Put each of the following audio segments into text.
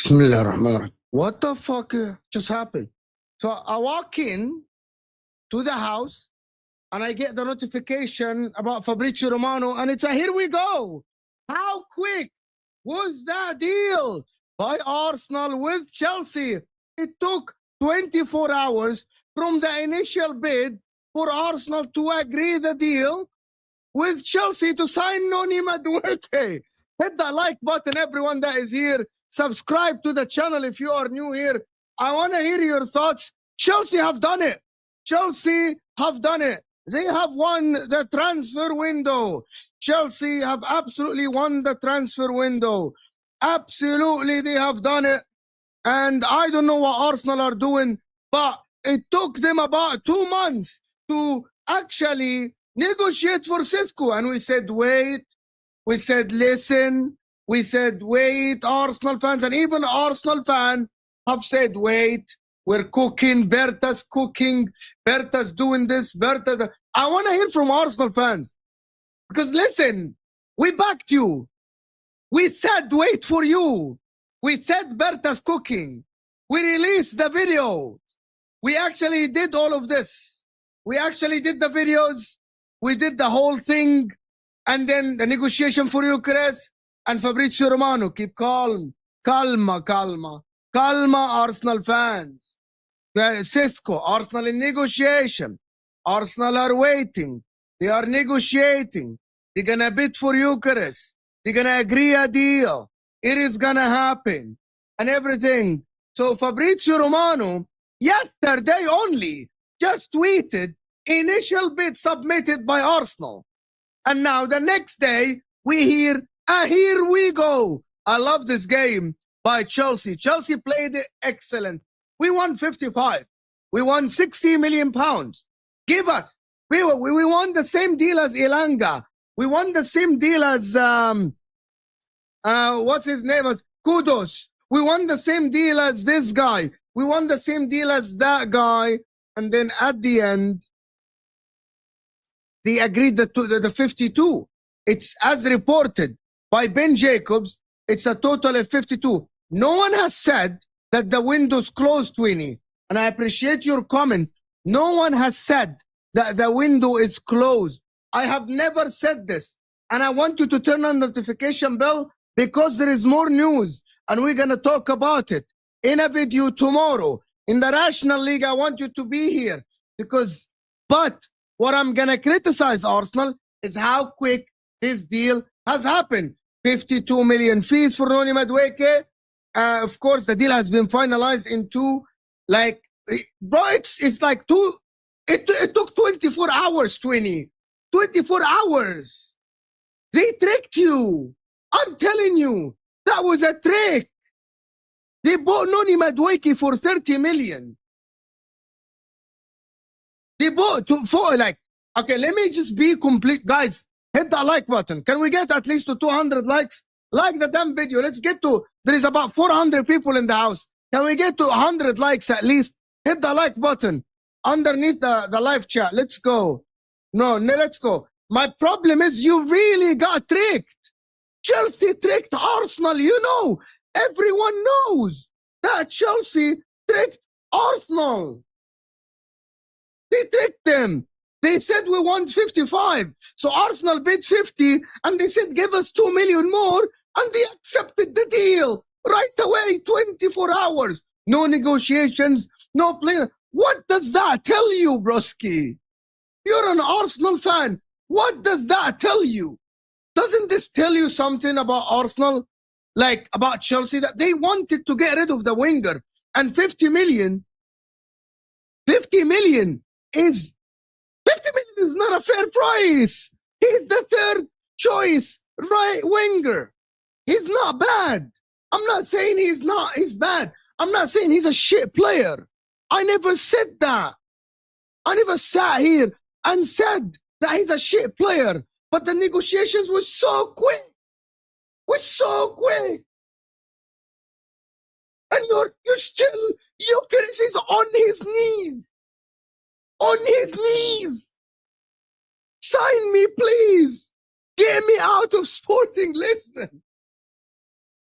Bismillah ar-Rahman ar-Rahim. What the fuck just happened? So I walk in to the house and I get the notification about Fabrizio Romano, and it's a here we go. How quick was that deal by Arsenal with Chelsea? It took 24 hours from the initial bid for Arsenal to agree the deal with Chelsea to sign Noni Madueke. Hit the like button, everyone that is here. Subscribe to the channel if you are new here. I want to hear your thoughts. Chelsea have done it. Chelsea have done it. They have won the transfer window. Chelsea have absolutely won the transfer window. Absolutely, they have done it. And I don't know what Arsenal are doing, but it took them about 2 months to actually negotiate for Cisco. And we said, wait. We said, listen. We said, wait, Arsenal fans. And even Arsenal fans have said, wait. We're cooking. Berta's cooking. Berta's doing this. Berta. I want to hear from Arsenal fans. Because listen, we backed you. We said, wait for you. We said Berta's cooking. We released the video. We actually did all of this. We actually did the videos. We did the whole thing. And then the negotiation for Eucharist and Fabrizio Romano. Keep calm. Calma, calma. Calma, Arsenal fans. Cisco, Arsenal in negotiation. Arsenal are waiting. They are negotiating. They're going to bid for Eucharist. They're going to agree a deal. It is going to happen. And everything. So Fabrizio Romano, yesterday only, just tweeted initial bid submitted by Arsenal. And now the next day, we hear, here we go. I love this game by Chelsea. Chelsea played it excellent. We won 55. We won 60 million pounds. Give us. We won the same deal as Ilanga. We won the same deal as, what's his name? Kudos. We won the same deal as this guy. We won the same deal as that guy. And then at the end, they agreed the 52. It's as reported by Ben Jacobs. It's a total of 52. No one has said that the window's closed, Twinny. And I appreciate your comment. No one has said that the window is closed. I have never said this. And I want you to turn on notification bell because there is more news. And we're going to talk about it in a video tomorrow. In the National League, I want you to be here. But what I'm going to criticize Arsenal is how quick this deal has happened. 52 million fees for Noni Madueke. Of course, the deal has been finalized into like, bro, it's like it took 24 hours, 24 hours. They tricked you. I'm telling you, that was a trick. They bought Noni Madueke for 30 million. They bought for like, okay, let me just be complete. Guys, hit that like button. Can we get at least to 200 likes? Like the damn video. Let's get to, there is about 400 people in the house. Can we get to 100 likes at least? Hit the like button underneath the live chat. Let's go. No, let's go. My problem is you really got tricked. Chelsea tricked Arsenal. You know, everyone knows that Chelsea tricked Arsenal. They tricked them. They said we want 55. So Arsenal bid 50 and they said give us 2 million more and they accepted the deal right away, 24 hours. No negotiations, no player. What does that tell you, broski? You're an Arsenal fan. What does that tell you? Doesn't this tell you something about Arsenal? Like about Chelsea, that they wanted to get rid of the winger, and 50 million is 50 million is not a fair price. He's the third choice right winger. He's not bad. I'm not saying he's bad. I'm not saying he's a shit player. I never said that. I never sat here and said that he's a shit player. But the negotiations were so quick. And you're still, Gyökeres is on his knees. On his knees. Sign me, please. Get me out of Sporting Lisbon.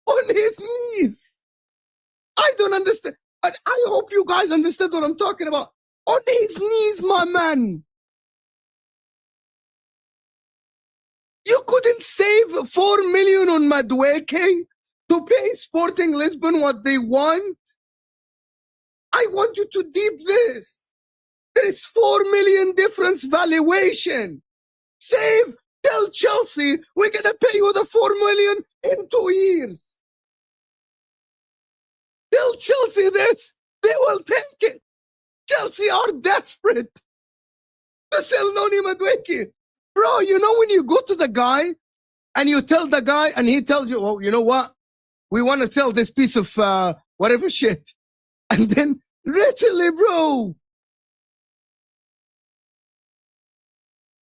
On his knees. I don't understand. But I hope you guys understand what I'm talking about. On his knees, my man. You couldn't save 4 million on Madueke to pay Sporting Lisbon what they want? I want you to deep this. There is 4 million difference valuation. Save, tell Chelsea we're going to pay you the 4 million in 2 years. Tell Chelsea this. They will take it. Chelsea are desperate to sell Noni Madueke. Bro, you know when you go to the guy and you tell the guy and he tells you, oh, you know what? We want to sell this piece of whatever shit. And then literally, bro.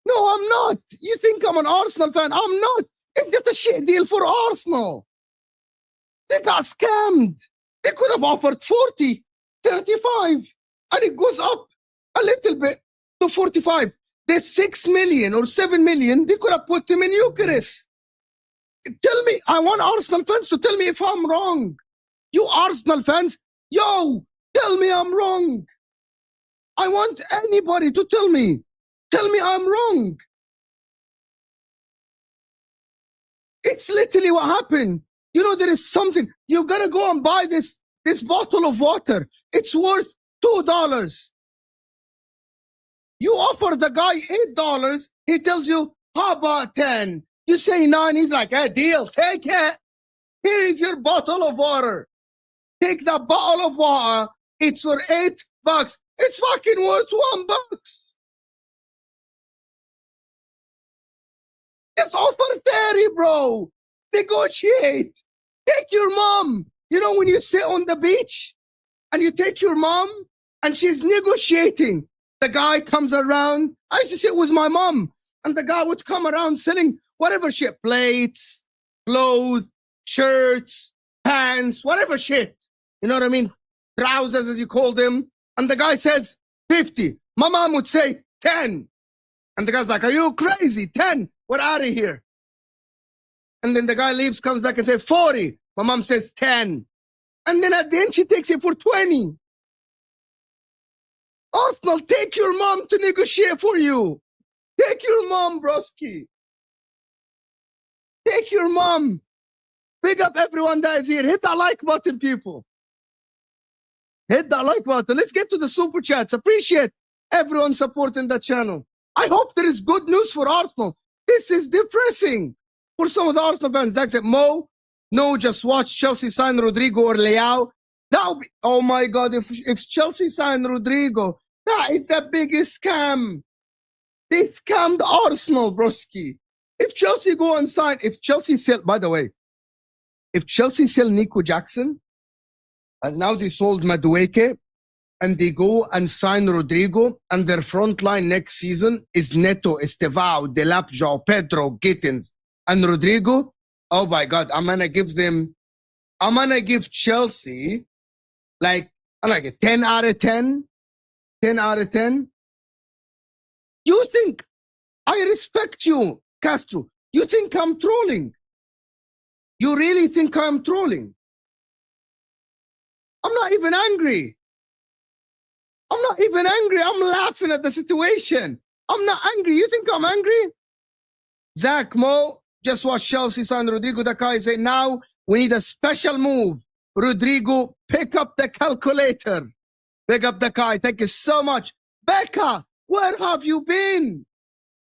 No, I'm not. You think I'm an Arsenal fan? I'm not. It's just a shit deal for Arsenal. They got scammed. They could have offered 40, 35, and it goes up a little bit to 45. There's 6 million or 7 million. They could have put him in Eucharist. Tell me, I want Arsenal fans to tell me if I'm wrong. You Arsenal fans, yo, tell me I'm wrong. I want anybody to tell me I'm wrong. It's literally what happened. You know, there is something. You're going to go and buy this bottle of water. It's worth $2. You offer the guy $8. He tells you, how about 10? You say 9. He's like, a deal. Take it. Here is your bottle of water. Take the bottle of water. It's for $8. It's fucking worth $1. Just offer 30, bro. Negotiate. Take your mom. You know when you sit on the beach and you take your mom and she's negotiating. The guy comes around. I used to sit with my mom and the guy would come around selling whatever shit. Plates, clothes, shirts, pants, whatever shit. You know what I mean? Trousers, as you call them. And the guy says 50. My mom would say 10. And the guy's like, are you crazy? 10. We're out of here. And then the guy leaves, comes back and says 40. My mom says 10. And then at the end, she takes it for 20. Arsenal, take your mom to negotiate for you. Take your mom, broski. Take your mom. Big up everyone that is here. Hit that like button, people. Hit that like button. Let's get to the super chats. Appreciate everyone supporting the channel. I hope there is good news for Arsenal. This is depressing for some of the Arsenal fans. Zach said, Mo, No, just watch Chelsea sign Rodrigo or Leao. That would be, oh my God, if Chelsea sign Rodrigo, that is the biggest scam. They scammed Arsenal, broski. If Chelsea go and sign, if Chelsea sell, by the way, if Chelsea sell Nico Jackson, and now they sold Madueke, and they go and sign Rodrigo, and their front line next season is Neto, Estevao, Delap, João Pedro, Gittins, and Rodrigo, oh my God, I'm going to give Chelsea like a 10 out of 10. 10 out of 10. You think I respect you, Castro? You think I'm trolling? You really think I'm trolling? I'm not even angry. I'm laughing at the situation. I'm not angry. You think I'm angry? Zach Mo, just watch Chelsea sign Rodrigo. The guy say, now we need a special move. Rodrigo, pick up the calculator. Pick up the guy. Thank you so much. Becca, where have you been?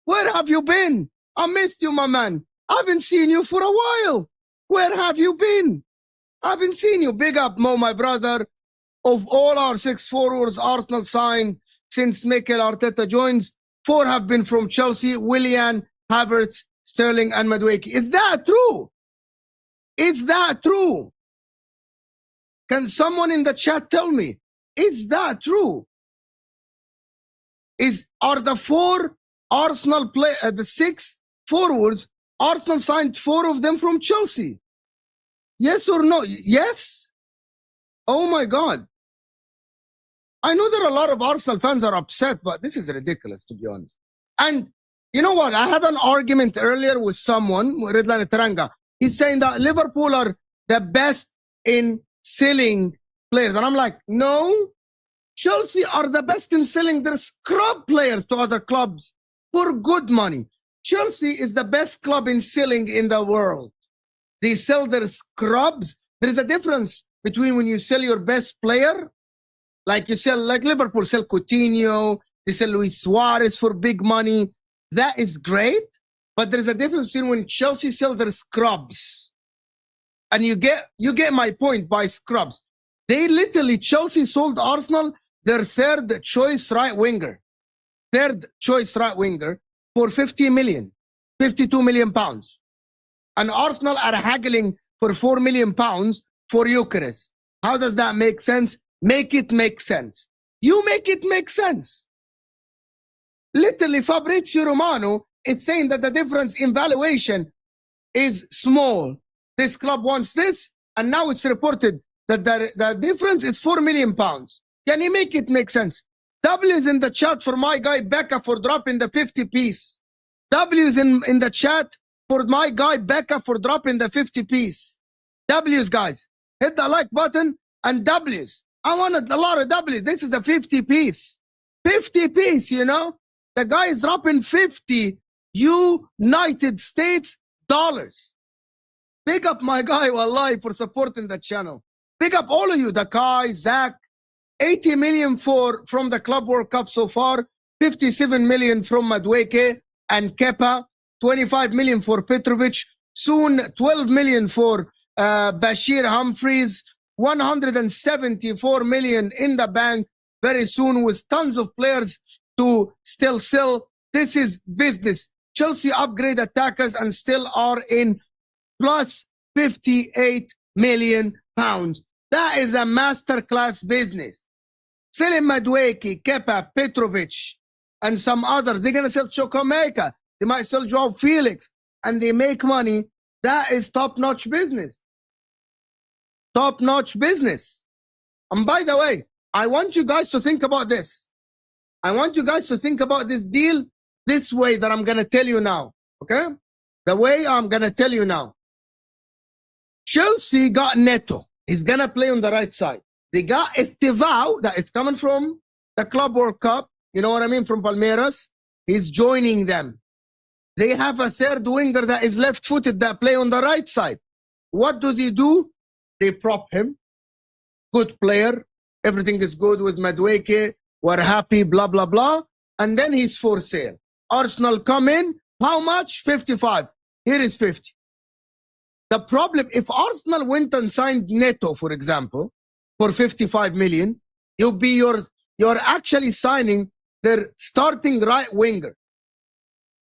Where have you been? I missed you, my man. I haven't seen you for a while. Where have you been? I haven't seen you. Big up, Mo, my brother. Of all our 6 forwards Arsenal signed since Mikel Arteta joins, 4 have been from Chelsea: Willian, Havertz, Sterling, and Madueke. Is that true? Is that true? Can someone in the chat tell me? Is that true? Are the 4 Arsenal the 6 forwards Arsenal signed 4 of them from Chelsea? Yes or no? Yes? Oh my God. I know that a lot of Arsenal fans are upset, but this is ridiculous, to be honest. And you know what? I had an argument earlier with someone, Redline Teranga. He's saying that Liverpool are the best in selling players. And I'm like, no, Chelsea are the best in selling their scrub players to other clubs for good money. Chelsea is the best club in selling in the world. They sell their scrubs. There is a difference between when you sell your best player, like Liverpool sell Coutinho, they sell Luis Suarez for big money. That is great. But there's a difference between when Chelsea sell their scrubs. And you get my point by scrubs. They literally, Chelsea sold Arsenal their third choice right winger for 50 million, 52 million pounds. And Arsenal are haggling for 4 million pounds for Eucharist. How does that make sense? Make it make sense. You make it make sense. Literally, Fabrizio Romano is saying that the difference in valuation is small. This club wants this, and now it's reported that the difference is 4 million pounds. Can you make it make sense? W is in the chat for my guy Becca for dropping the 50 piece. W is in the chat for my guy Becca for dropping the 50 piece. W's, guys. Hit the like button and W's. I wanted a lot of W's. This is a 50 piece. 50 piece, you know? The guy is dropping 50 United States dollars. Big up my guy, wallahi, for supporting the channel. Big up all of you, the Kai, Zach. 80 million from the Club World Cup so far. 57 million from Madueke and Kepa. 25 million for Petrovic. Soon 12 million for Bashir Humphreys. 174 million in the bank very soon, with tons of players to still sell. This is business. Chelsea upgrade attackers and still are in plus 58 million pounds. That is a masterclass business. Selling Madueke, Kepa, Petrovic, and some others. They're going to sell Chukwuemeka. They might sell Joao Felix, and they make money. That is top-notch business. Top-notch business. And by the way, I want you guys to think about this. I want you guys to think about this deal this way that I'm going to tell you now. Okay? The way I'm going to tell you now. Chelsea got Neto. He's going to play on the right side. They got Estevao, that is coming from the Club World Cup. You know what I mean? From Palmeiras. He's joining them. They have a third winger that is left-footed that play on the right side. What do? They prop him. Good player. Everything is good with Madueke. We're happy, blah, blah, blah. And then he's for sale. Arsenal come in. How much? 55. Here is 50. The problem, if Arsenal went and signed Neto, for example, for 55 million, you're actually signing their starting right winger.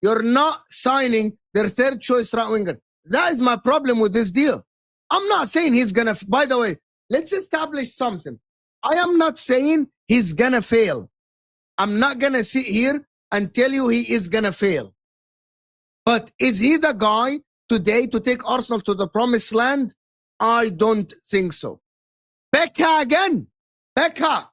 You're not signing their third choice right winger. That is my problem with this deal. I'm not saying he's gonna, by the way, let's establish something. I am not saying he's gonna fail. I'm not gonna sit here and tell you he is gonna fail. But is he the guy today to take Arsenal to the promised land? I don't think so. Becca again. Becca.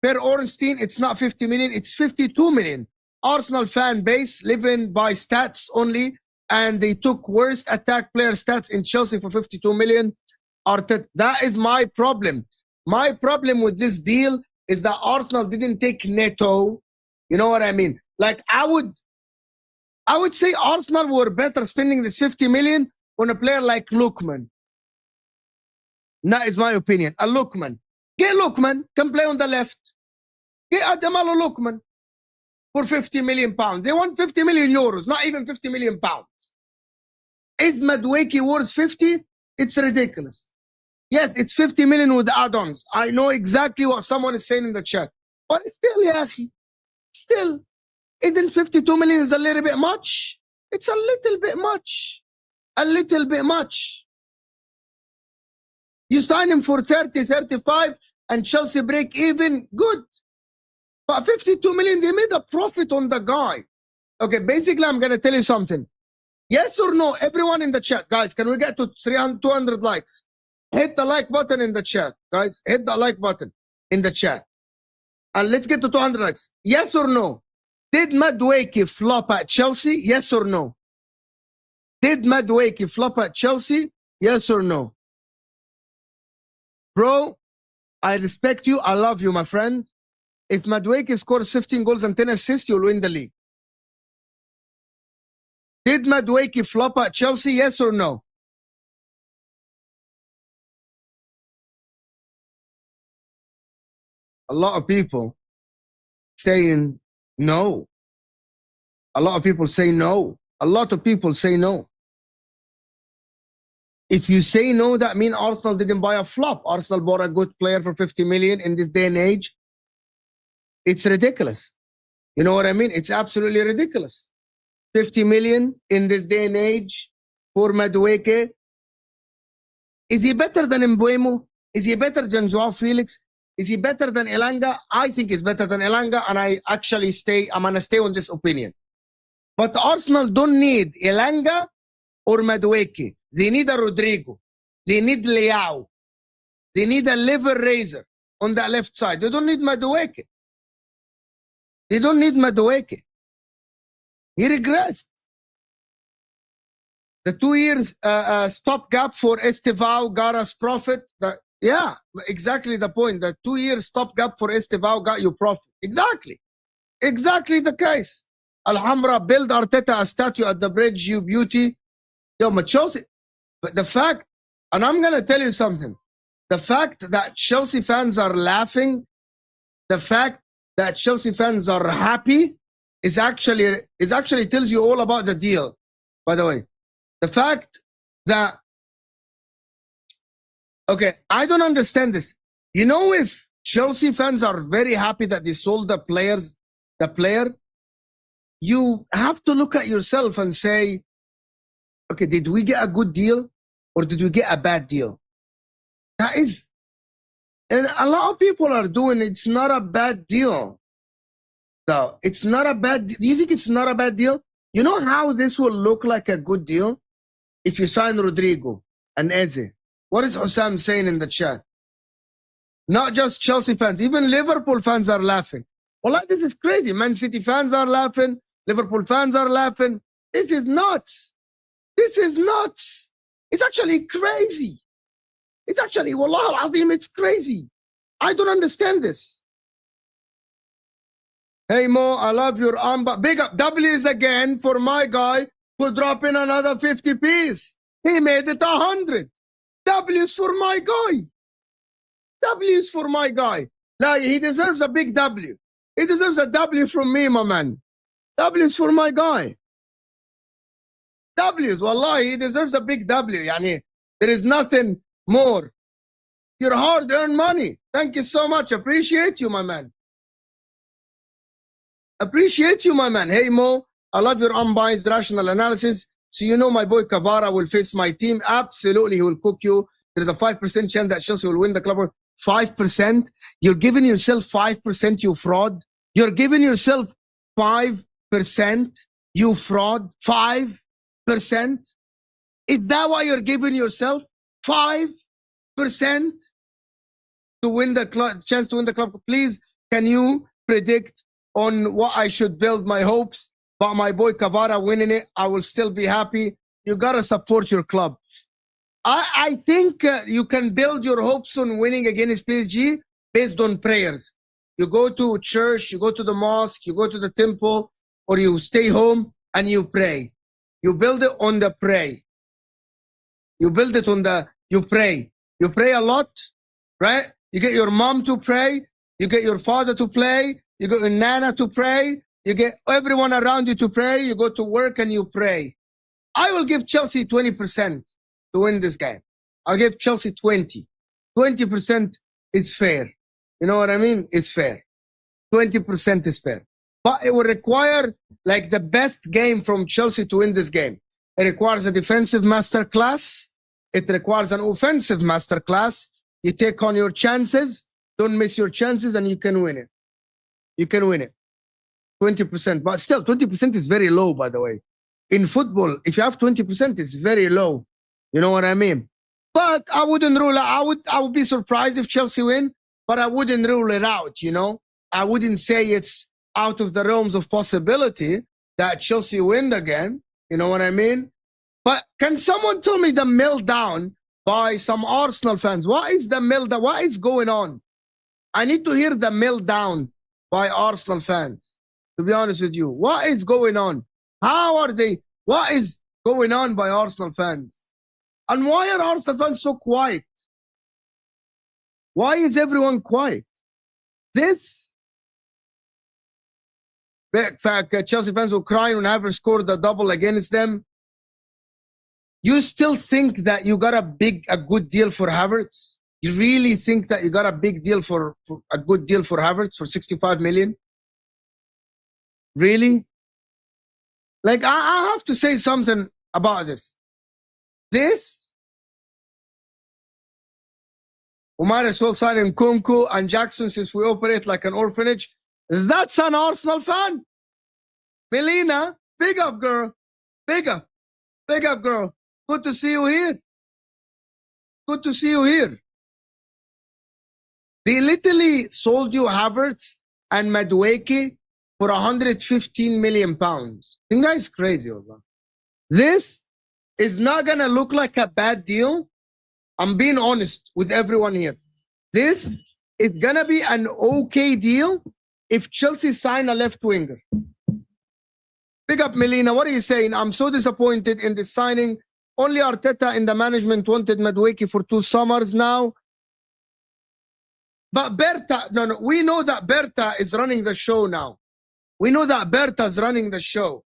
Per Ornstein, it's not 50 million, it's 52 million. Arsenal fan base living by stats only, and they took worst attack player stats in Chelsea for 52 million. Arteta, that is my problem. My problem with this deal is that Arsenal didn't take Neto. You know what I mean? Like I would say Arsenal were better spending this 50 million on a player like Lookman. That is my opinion. A Lookman. Get Lookman, can play on the left. Get Adamalo Lookman for 50 million pounds. They want 50 million euros, not even 50 million pounds. Is Madueke worth 50? It's ridiculous. Yes, it's 50 million with add-ons. I know exactly what someone is saying in the chat. But still, Yahi, still, isn't 52 million is a little bit much? It's a little bit much. A little bit much. You sign him for 30, 35, and Chelsea break even, good. But 52 million, they made a profit on the guy. Okay, basically, I'm going to tell you something. Yes or no, everyone in the chat. Guys, can we get to 200 likes? Hit the like button in the chat. Guys, hit the like button in the chat. And let's get to 200 likes. Yes or no? Did Madueke flop at Chelsea? Yes or no? Did Madueke flop at Chelsea? Yes or no? Bro, I respect you. I love you, my friend. If Madueke scores 15 goals and 10 assists, you'll win the league. Did Madueke flop at Chelsea? Yes or no? A lot of people saying no. A lot of people say no. A lot of people say no. If you say no, that means Arsenal didn't buy a flop. Arsenal bought a good player for 50 million in this day and age. It's ridiculous. You know what I mean? It's absolutely ridiculous. 50 million in this day and age for Madueke. Is he better than Mbeumo? Is he better than Joao Felix? Is he better than Elanga? I think he's better than Elanga, and I'm going to stay on this opinion. But Arsenal don't need Elanga or Madueke. They need a Rodrigo. They need Leao. They need a lever raiser on that left side. They don't need Madueke. They don't need Madueke. He regressed. The 2 years stopgap for Estevao got us profit. Yeah, exactly the point. The 2 years stopgap for Estevao got you profit. Exactly. Exactly the case. Alhambra, build Arteta a statue at the bridge, you beauty. Yo, Chelsea. But the fact, and I'm going to tell you something. The fact that Chelsea fans are laughing, the fact that Chelsea fans are happy is actually tells you all about the deal, by the way. The fact that, okay, I don't understand this. You know, if Chelsea fans are very happy that they sold the player, you have to look at yourself and say, okay, did we get a good deal or did we get a bad deal? That is, and a lot of people are doing, it's not a bad deal. So it's not a bad, do you think it's not a bad deal? You know how this will look like a good deal? If you sign Rodrigo and Eze. What is Hussam saying in the chat? Not just Chelsea fans, even Liverpool fans are laughing. Well, this is crazy. Man City fans are laughing. Liverpool fans are laughing. This is nuts. This is nuts. It's actually crazy. It's actually, wallah al-azim, it's crazy. I don't understand this. Hey Mo, I love your amba. Big up W's again for my guy for dropping another 50 piece. He made it 100. W's for my guy. W's for my guy. Like, he deserves a big W. He deserves a W from me, my man. W's for my guy. W's. Wallahi, he deserves a big W. Yani, there is nothing more. Your hard-earned money. Thank you so much. Appreciate you, my man. Appreciate you, my man. Hey, Mo, I love your unbiased rational analysis. So you know my boy Cavara will face my team. Absolutely, he will cook you. There's a 5% chance that Chelsea will win the club. 5%? You're giving yourself 5%, you fraud. You're giving yourself 5%, you fraud. 5%? Is that why you're giving yourself 5% to win the club, chance to win the club? Please, can you predict on what I should build my hopes? But my boy Cavara winning it, I will still be happy. You gotta support your club. I think you can build your hopes on winning against PSG based on prayers. You go to church, you go to the mosque, you go to the temple, or you stay home and you pray. You build it on the pray. You build it on the, you pray. You pray a lot, right? You get your mom to pray. You get your father to pray. You get your nana to pray. You get everyone around you to pray. You go to work and you pray. I will give Chelsea 20% to win this game. I'll give Chelsea 20. 20% is fair. You know what I mean? It's fair. 20% is fair. But it will require like the best game from Chelsea to win this game. It requires a defensive masterclass. It requires an offensive masterclass. You take on your chances. Don't miss your chances and you can win it. You can win it. 20%. But still, 20% is very low, by the way. In football, if you have 20%, it's very low. You know what I mean? But I wouldn't rule out. I would be surprised if Chelsea win, but I wouldn't rule it out, you know? I wouldn't say it's out of the realms of possibility that Chelsea win the game. You know what I mean? But can someone tell me the meltdown by some Arsenal fans? What is the meltdown? What is going on? I need to hear the meltdown by Arsenal fans, to be honest with you. What is going on? How are they? What is going on by Arsenal fans? And why are Arsenal fans so quiet? Why is everyone quiet? This fact, Chelsea fans will cry when Havertz scored the double against them. You still think that you got a good deal for Havertz? You really think that you got a big deal for a good deal for Havertz for 65 million? Really? Like, I have to say something about this. We might as well sign in Nkunku and Jackson since we operate like an orphanage. That's an Arsenal fan. Melina, big up, girl. Big up. Big up, girl. Good to see you here. Good to see you here. They literally sold you Havertz and Madueke for 115 million pounds. I think that's crazy. This is not going to look like a bad deal. I'm being honest with everyone here. This is going to be an okay deal if Chelsea sign a left winger. Big up, Melina. What are you saying? I'm so disappointed in this signing. Only Arteta in the management wanted Madueke for 2 summers now. But Berta, no, we know that Berta is running the show now. We know that Berta is running the show.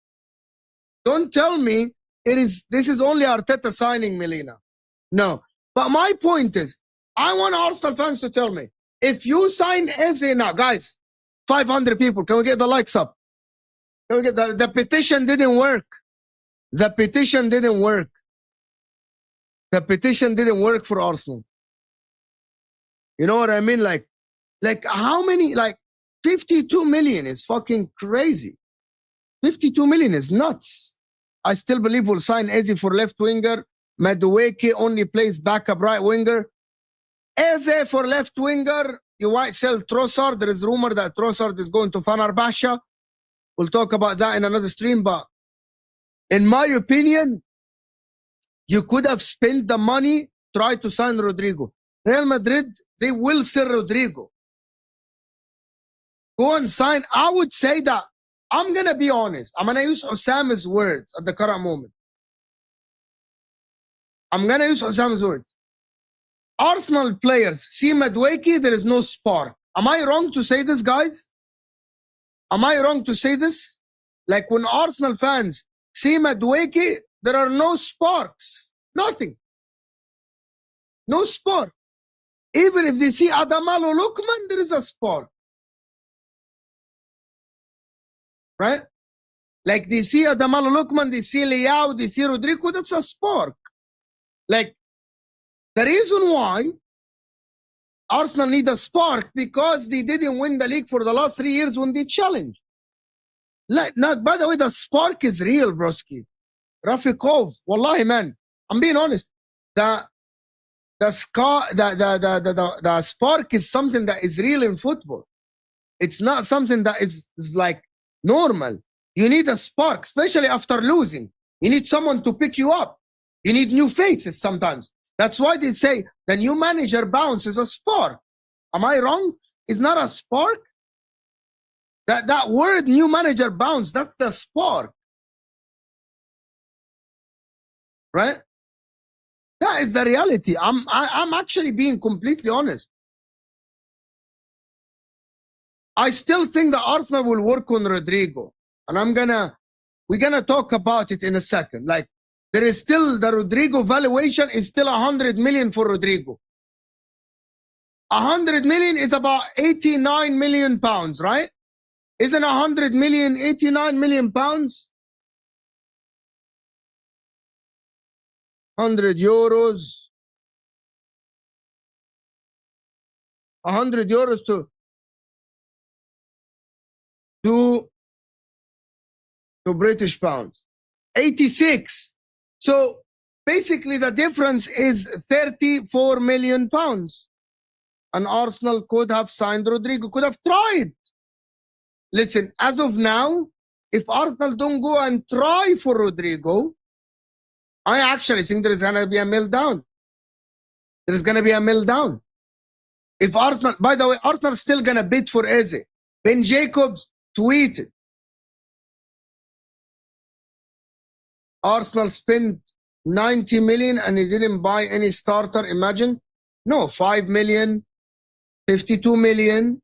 Don't tell me this is only Arteta signing, Melina. No. But my point is, I want Arsenal fans to tell me, if you sign Eze now, guys, 500 people, can we get the likes up? Can we get the petition didn't work. The petition didn't work. The petition didn't work for Arsenal. You know what I mean? Like how many, 52 million is fucking crazy. 52 million is nuts. I still believe we'll sign Eze for left winger. Madueke only plays backup right winger. Eze for left winger. You might sell Trossard. There is rumor that Trossard is going to Fenerbahce. We'll talk about that in another stream. But in my opinion, you could have spent the money, try to sign Rodrigo. Real Madrid, they will sell Rodrigo. Go and sign. I would say that, I'm going to be honest. I'm going to use Osama's words at the current moment. I'm going to use Osama's words. Arsenal players see Madueke, there is no spark. Am I wrong to say this, guys? Am I wrong to say this? Like when Arsenal fans see Madueke, there are no sparks. Nothing. No spark. Even if they see Adamalo Lukman, there is a spark. Right? Like they see Adamalo Lukman, they see Leao, they see Rodrigo, that's a spark. Like the reason why Arsenal need a spark because they didn't win the league for the last 3 years when they challenged. Like, not, by the way, the spark is real, broski. Rafikov, wallahi man, I'm being honest. The spark is something that is real in football. It's not something that is like normal. You need a spark, especially after losing. You need someone to pick you up. You need new faces sometimes. That's why they say the new manager bounce is a spark. Am I wrong? It's not a spark. That word new manager bounce, that's the spark. Right? That is the reality. I'm actually being completely honest. I still think that Arsenal will work on Rodrigo. And we're gonna talk about it in a second. Like, there is still the Rodrigo valuation is still 100 million for Rodrigo. 100 million is about 89 million pounds, right? Isn't 100 million 89 million pounds? 100 euros. 100 euros to British pounds. 86. So basically the difference is 34 million pounds. And Arsenal could have signed Rodrigo, could have tried. Listen, as of now, if Arsenal don't go and try for Rodrigo, I actually think there is going to be a meltdown. There is going to be a meltdown. If Arsenal, by the way, Arsenal still going to bid for Eze. Ben Jacobs tweeted, Arsenal spent 90 million and he didn't buy any starter. Imagine. No, 5 million, 52 million.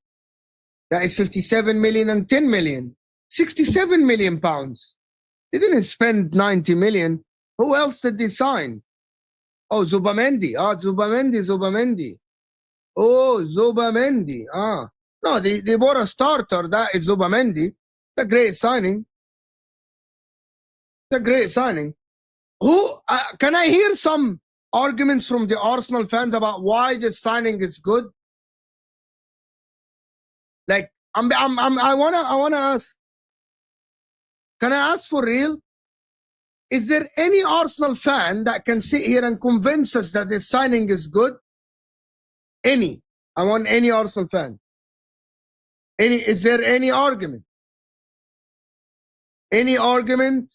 That is 57 million and 10 million. 67 million pounds. They didn't spend 90 million. Who else did they sign? Oh, Zubamendi. Zubamendi. Oh, Zubamendi. No, they bought a starter. That is Zubamendi. It's a great signing. It's a great signing. Who can I hear some arguments from the Arsenal fans about why this signing is good? Like, I wanna ask. Can I ask for real? Is there any Arsenal fan that can sit here and convince us that this signing is good? Any? I want any Arsenal fan. Is there any argument? Any argument?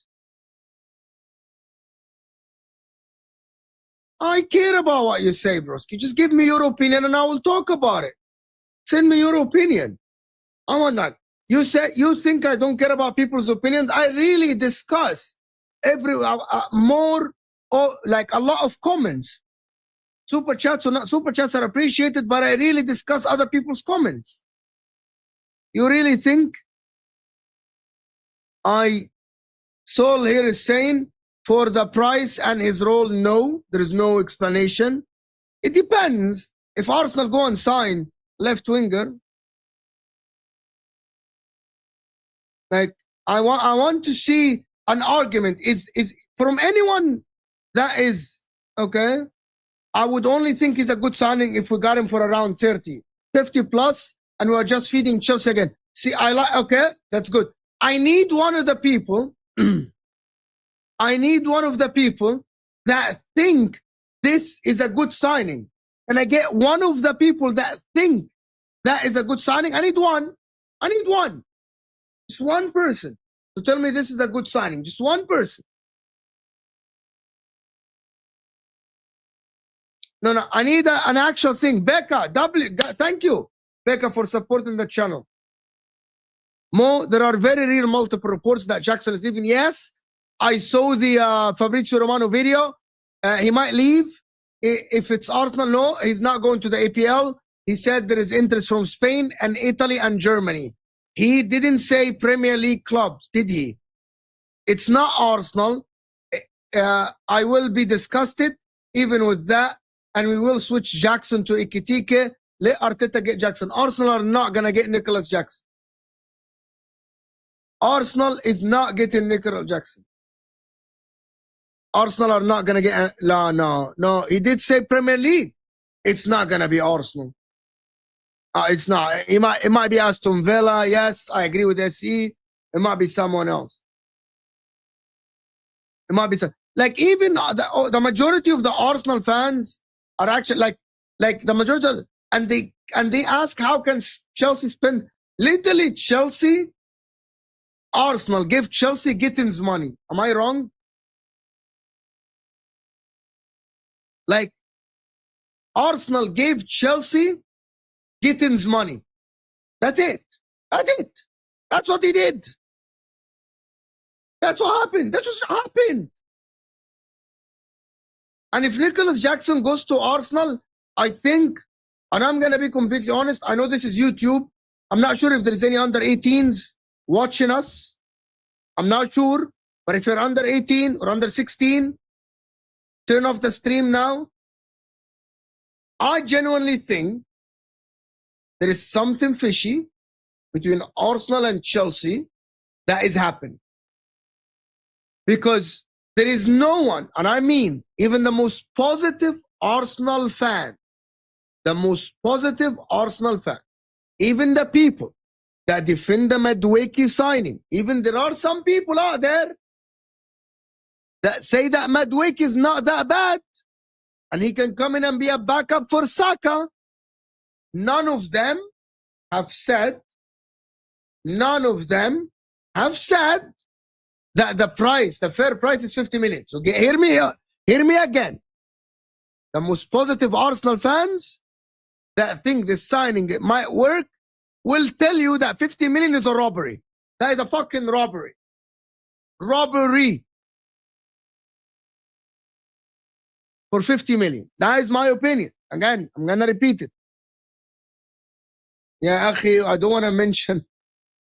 I care about what you say, broski. Just give me your opinion and I will talk about it. Send me your opinion. I want that. You said you think I don't care about people's opinions. I really discuss more, or like a lot of comments. Super chats or not super chats are appreciated, but I really discuss other people's comments. You really think Saul here is saying for the price and his role? No, there is no explanation. It depends. If Arsenal go and sign left winger, like I want to see an argument is from anyone that is okay. I would only think he's a good signing if we got him for around 30, 50 plus, and we're just feeding Chelsea again. See, I like, okay, that's good. I need one of the people. I need one of the people that think this is a good signing. And I get one of the people that think that is a good signing. I need one. Just one person to tell me this is a good signing. Just one person. No, I need an actual thing. Becca, thank you, Becca, for supporting the channel. Mo, there are very real multiple reports that Jackson is leaving. Yes, I saw the Fabrizio Romano video. He might leave. If it's Arsenal, no, he's not going to the APL. He said there is interest from Spain and Italy and Germany. He didn't say Premier League clubs, did he? It's not Arsenal. I will be disgusted even with that, and we will switch Jackson to Ikitike. Let Arteta get Jackson. Arsenal are not going to get Nicholas Jackson. Arsenal is not getting Nicholas Jackson. Arsenal are not going to get... No. He did say Premier League. It's not going to be Arsenal. It's not. It might be Aston Villa. Yes, I agree with SE. It might be someone else. It might be like even the majority of the Arsenal fans are actually like the majority of, and they ask how can Chelsea spend literally Chelsea, Arsenal give Chelsea Gittins money. Am I wrong? Like Arsenal gave Chelsea Gittins money. That's it. That's it. That's what they did. That's what happened. That's what happened. And if Nicholas Jackson goes to Arsenal, I think, and I'm going to be completely honest, I know this is YouTube. I'm not sure if there's any under 18s watching us. I'm not sure. But if you're under 18 or under 16, turn off the stream now. I genuinely think there is something fishy between Arsenal and Chelsea that is happening. Because there is no one, and I mean even the most positive Arsenal fan, even the people that defend the Madueke signing, even there are some people out there that say that Madueke is not that bad and he can come in and be a backup for Saka. None of them have said that the fair price is 50 million. So hear me again. The most positive Arsenal fans that think this signing it might work will tell you that 50 million is a robbery. That is a fucking robbery. Robbery. For 50 million. That is my opinion. Again, I'm going to repeat it. Yeah, akhi, I don't want to mention.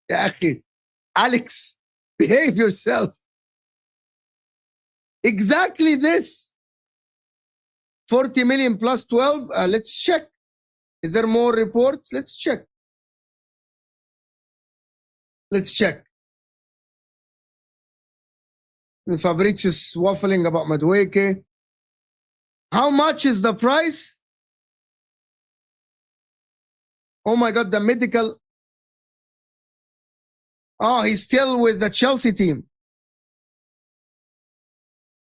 Yeah, akhi. Alex, behave yourself. Exactly this. 40 million plus 12. Let's check. Is there more reports? Let's check. Fabricius waffling about Madueke. How much is the price? Oh my God, the medical. Oh, he's still with the Chelsea team.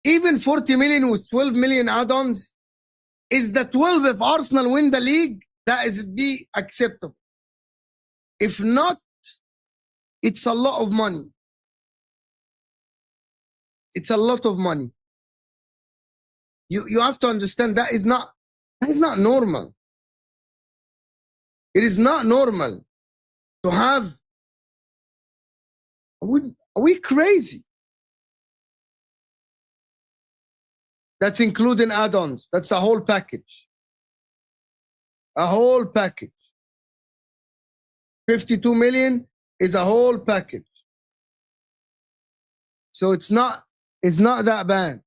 Even 40 million with 12 million add-ons. Is the 12 if Arsenal win the league? That is be acceptable. If not, it's a lot of money. It's a lot of money. You have to understand that is not normal. It is not normal to have. Are we crazy? That's including add-ons. That's a whole package. A whole package. 52 million is a whole package. So it's not that bad.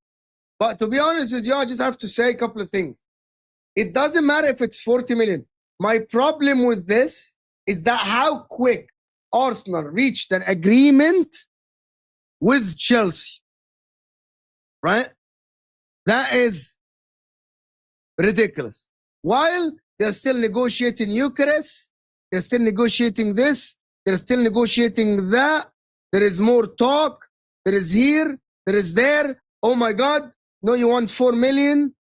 But to be honest with you, I just have to say a couple of things. It doesn't matter if it's 40 million. My problem with this is that how quick Arsenal reached an agreement with Chelsea. Right? That is ridiculous. While they're still negotiating Eucharist, they're still negotiating this, they're still negotiating that. There is more talk. There is here, there is there. Oh my God. No, you want 4 million?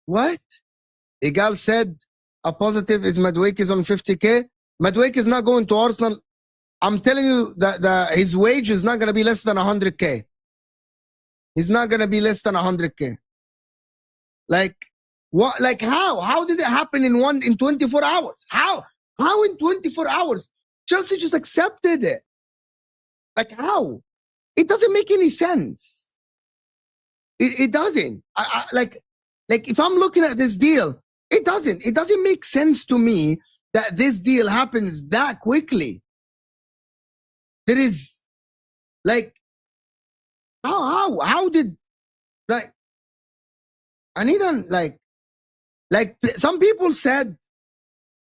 What? Igal said a positive is Madueke is on 50K. Madueke is not going to Arsenal. I'm telling you that his wage is not going to be less than 100K. He's not going to be less than 100K. Like what? Like how? How did it happen in 24 hours? How in 24 hours? Chelsea just accepted it. Like how? It doesn't make any sense. It doesn't. Like if I'm looking at this deal, it doesn't make sense to me that this deal happens that quickly. There is Like, how did, like, and even like some people said,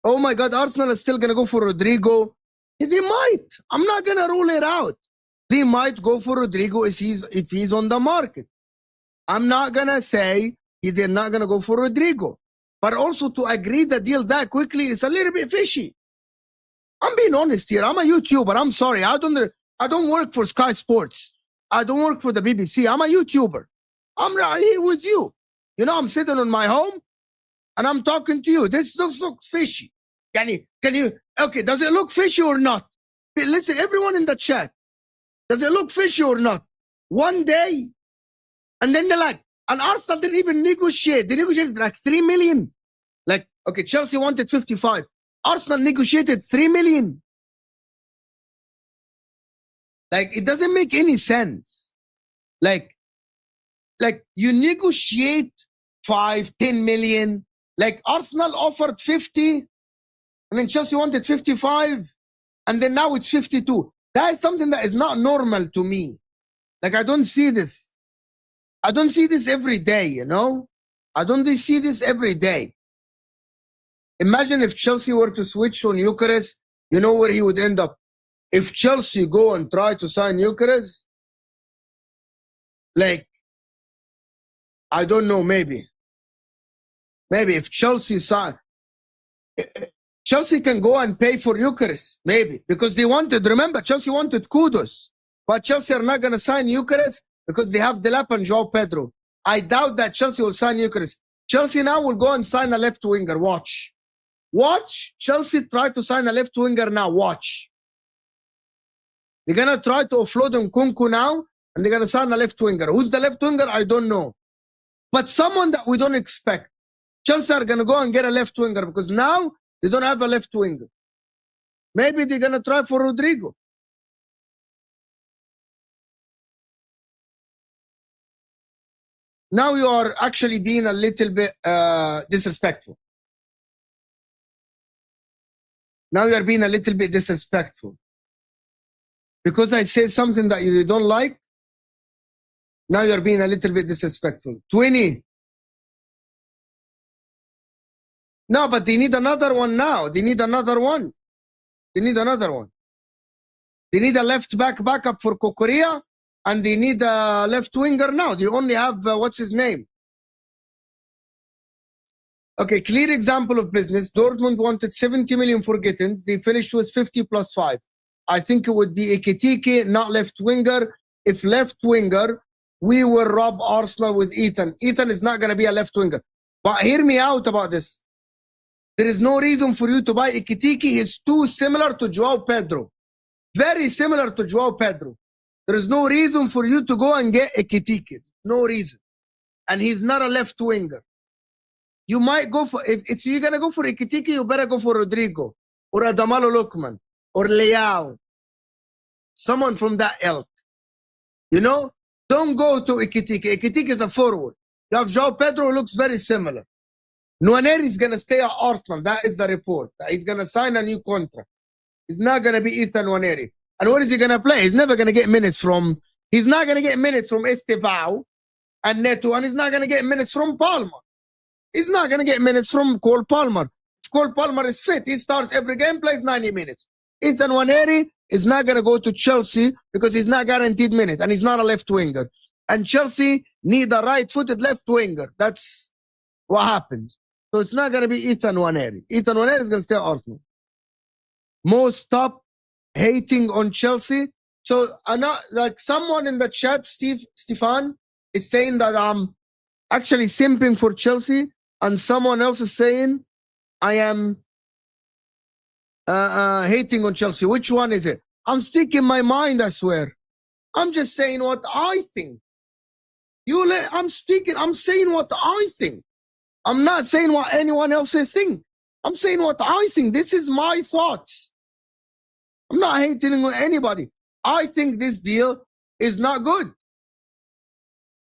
oh my God, Arsenal is still gonna go for Rodrigo. They might. I'm not gonna rule it out. They might go for Rodrigo if he's on the market. I'm not gonna say they're not gonna go for Rodrigo. But also to agree the deal that quickly is a little bit fishy. I'm being honest here. I'm a YouTuber. I'm sorry. I don't work for Sky Sports. I don't work for the BBC. I'm a YouTuber. I'm right here with you. You know, I'm sitting on my home and I'm talking to you. This looks fishy. Can you, okay, does it look fishy or not? Listen, everyone in the chat, does it look fishy or not? One day, and then they're like, and Arsenal didn't even negotiate. They negotiated like 3 million. Like, okay, Chelsea wanted 55. Arsenal negotiated 3 million. Like, it doesn't make any sense. Like you negotiate 5, 10 million. Like Arsenal offered 50, and then Chelsea wanted 55, and then now it's 52. That is something that is not normal to me. Like, I don't see this. I don't see this every day, you know? I don't see this every day. Imagine if Chelsea were to switch on Eucharist, you know where he would end up. If Chelsea go and try to sign Eucharist, like, I don't know, maybe if Chelsea sign, Chelsea can go and pay for Eucharist, maybe, because they wanted, remember, Chelsea wanted Kudos, but Chelsea are not going to sign Eucharist because they have Delap and Joao Pedro. I doubt that Chelsea will sign Eucharist. Chelsea now will go and sign a left winger. Watch. Chelsea try to sign a left winger now. Watch. They're going to try to offload Nkunku now, and they're going to sign a left winger. Who's the left winger? I don't know. But someone that we don't expect. Chelsea are going to go and get a left winger because now they don't have a left winger. Maybe they're going to try for Rodrigo. Now you are actually being a little bit disrespectful. Now you are being a little bit disrespectful. Because I say something that you don't like, now you're being a little bit disrespectful. 20. No, but they need another one now. They need another one. They need another one. They need a left backup for Kokoria, and they need a left winger now. They only have, what's his name? Okay, clear example of business. Dortmund wanted 70 million for Gittins. They finished with 50 plus 5. I think it would be Ekitike, not left winger. If left winger, we will rob Arsenal with Ethan. Ethan is not going to be a left winger. But hear me out about this. There is no reason for you to buy Ekitike. He's too similar to Joao Pedro. Very similar to Joao Pedro. There is no reason for you to go and get Ekitike. No reason. And he's not a left winger. You might go for, if you're going to go for Ekitike, you better go for Rodrigo or Adamalo Lukman or Leao. Someone from that ilk. You know? Don't go to Ekitike. Ekitike is a forward. You have Joao Pedro, who looks very similar. Nwaneri is going to stay at Arsenal. That is the report. He's going to sign a new contract. He's not going to be Ethan Nwaneri. And what is he going to play? He's never going to get minutes from, he's not going to get minutes from Estevao and Neto, and he's not going to get minutes from Palmer. He's not going to get minutes from Cole Palmer. If Cole Palmer is fit, he starts every game, plays 90 minutes. Ethan Nwaneri is not going to go to Chelsea because he's not guaranteed minutes, and he's not a left winger. And Chelsea need a right-footed left winger. That's what happens. So it's not going to be Ethan Nwaneri. Ethan Nwaneri is going to stay at Arsenal. Mo, stop hating on Chelsea. So like someone in the chat, Stefan, is saying that I'm actually simping for Chelsea, and someone else is saying I am hating on Chelsea. Which one is it? I'm speaking my mind, I swear. I'm just saying what I think. I'm saying what I think. I'm not saying what anyone else think. I'm saying what I think. This is my thoughts. I'm not hating on anybody. I think this deal is not good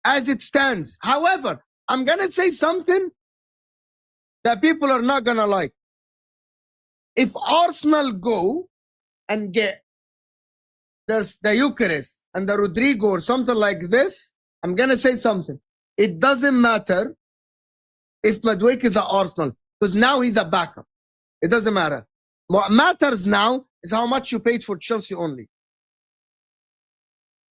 as it stands. However, I'm going to say something that people are not going to like. If Arsenal go and get there's the Eucharist and the Rodrigo or something like this, I'm going to say something. It doesn't matter if Madueke is at Arsenal because now he's a backup. It doesn't matter. What matters now is how much you paid for Chelsea only.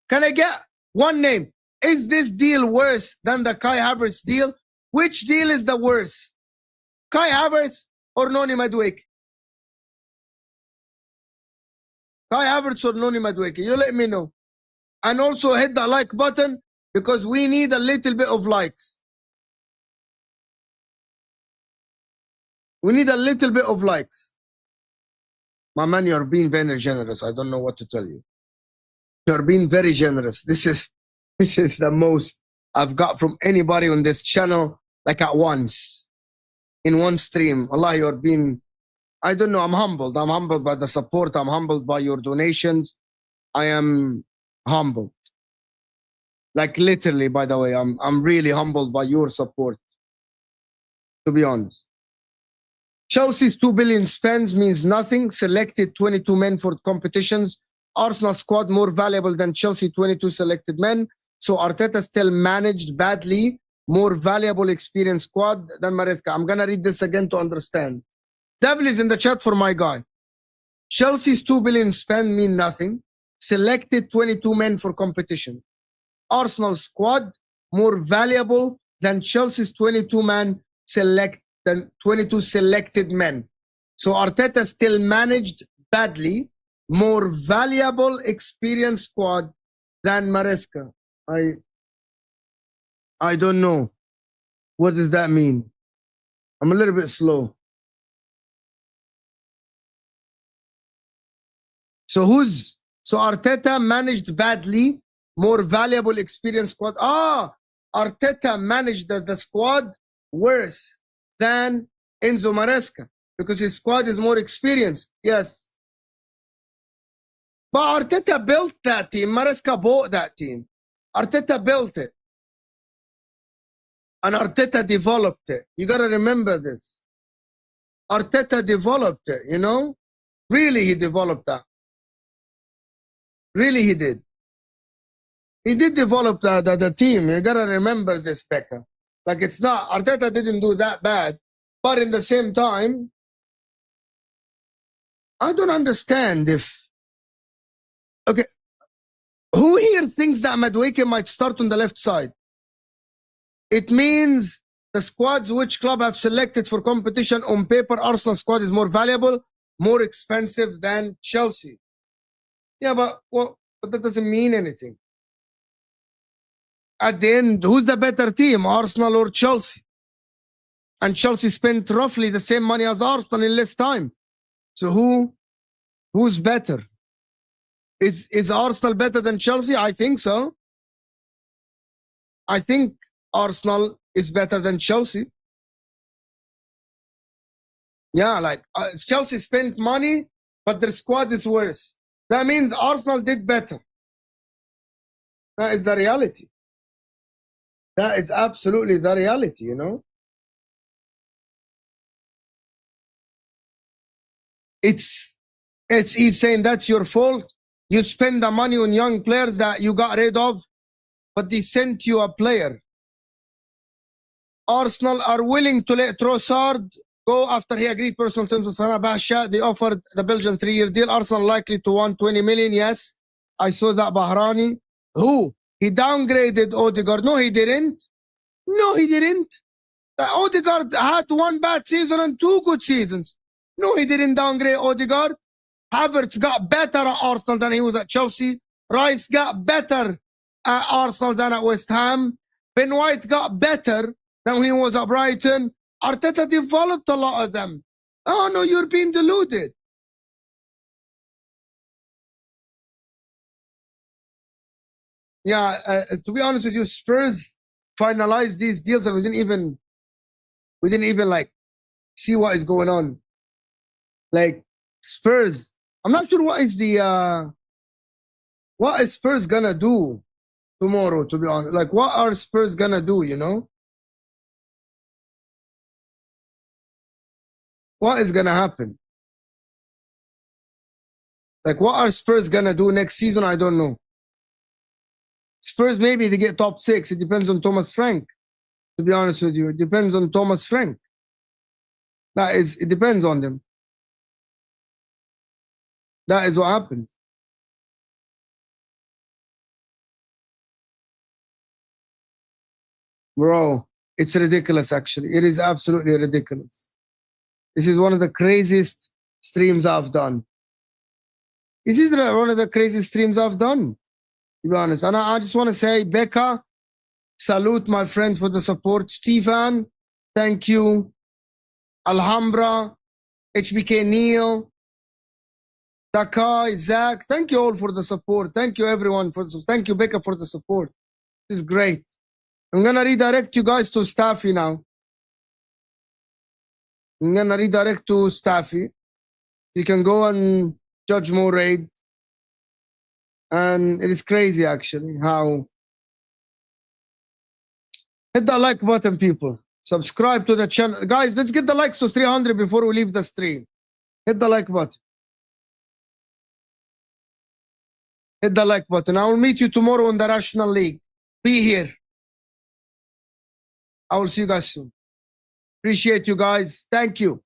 Can I get one name? Is this deal worse than the Kai Havertz deal? Which deal is the worst? Kai Havertz or Noni Madueke? Kai Havertz or Noni Madueke? You let me know. And also hit the like button because we need a little bit of likes. We need a little bit of likes. My man, you're being very generous. I don't know what to tell you. You're being very generous. This is the most I've got from anybody on this channel, like at once, in one stream. Allah, you're being, I don't know, I'm humbled. I'm humbled by the support. I'm humbled by your donations. I am humbled. Like literally, by the way, I'm really humbled by your support, to be honest. Chelsea's 2 billion spends means nothing. Selected 22 men for competitions. Arsenal squad more valuable than Chelsea 22 selected men. So Arteta still managed badly. More valuable experienced squad than Maresca. I'm going to read this again to understand. Devil is in the chat for my guy. Chelsea's 2 billion spend mean nothing. Selected 22 men for competition. Arsenal squad more valuable than Chelsea's 22 selected men. So Arteta still managed badly. More valuable experienced squad than Maresca. I don't know. What does that mean? I'm a little bit slow. So Arteta managed badly, more valuable experienced squad. Arteta managed the squad worse than Enzo Maresca because his squad is more experienced. Yes. But Arteta built that team. Maresca bought that team. Arteta built it. And Arteta developed it. You got to remember this. Arteta developed it, you know? Really, he developed that. Really, he did. He did develop the team. You got to remember this, Becca. Like, it's not, Arteta didn't do that bad. But in the same time, I don't understand if, okay, who here thinks that Madueke might start on the left side? It means the squads which club have selected for competition on paper, Arsenal squad is more valuable, more expensive than Chelsea. Yeah, but that doesn't mean anything. At the end, who's the better team, Arsenal or Chelsea? And Chelsea spent roughly the same money as Arsenal in less time. So who's better? Is Arsenal better than Chelsea? I think so. I think Arsenal is better than Chelsea. Yeah, like Chelsea spent money, but their squad is worse. That means Arsenal did better. That is the reality. That is absolutely the reality, you know? It's he's saying that's your fault. You spend the money on young players that you got rid of, but they sent you a player. Arsenal are willing to let Trossard go after he agreed personal terms with Fenerbahce. They offered the Belgian 3-year deal. Arsenal likely to want 20 million. Yes, I saw that. Bahrani. Who? He downgraded Odegaard. No, he didn't. No, he didn't. Odegaard had one bad season and 2 good seasons. No, he didn't downgrade Odegaard. Havertz got better at Arsenal than he was at Chelsea. Rice got better at Arsenal than at West Ham. Ben White got better than when he was at Brighton. Arteta developed a lot of them. Oh, no, you're being deluded. Yeah, to be honest with you, Spurs finalized these deals and we didn't even like see what is going on. Like Spurs, I'm not sure what is Spurs gonna do tomorrow, to be honest. Like, what are Spurs gonna do, you know? What is gonna happen? Like, what are Spurs gonna do next season? I don't know. Spurs, maybe they get top 6. It depends on Thomas Frank. To be honest with you, it depends on Thomas Frank. It depends on them. That is what happens. Bro, it's ridiculous, actually. It is absolutely ridiculous. This is one of the craziest streams I've done. This is one of the craziest streams I've done, to be honest. And I just want to say, Becca, salute my friend for the support. Stefan, thank you. Alhambra, HBK Neil, Dakai, Zach, thank you all for the support. Thank you everyone thank you Becca for the support. This is great. I'm gonna redirect you guys to Staffy now. I'm gonna redirect to Staffy. You can go and judge more raid. And it is crazy actually how. Hit the like button, people. Subscribe to the channel. Guys, let's get the likes to 300 before we leave the stream. Hit the like button. Hit the like button. I will meet you tomorrow in the National League. Be here. I will see you guys soon. Appreciate you guys. Thank you.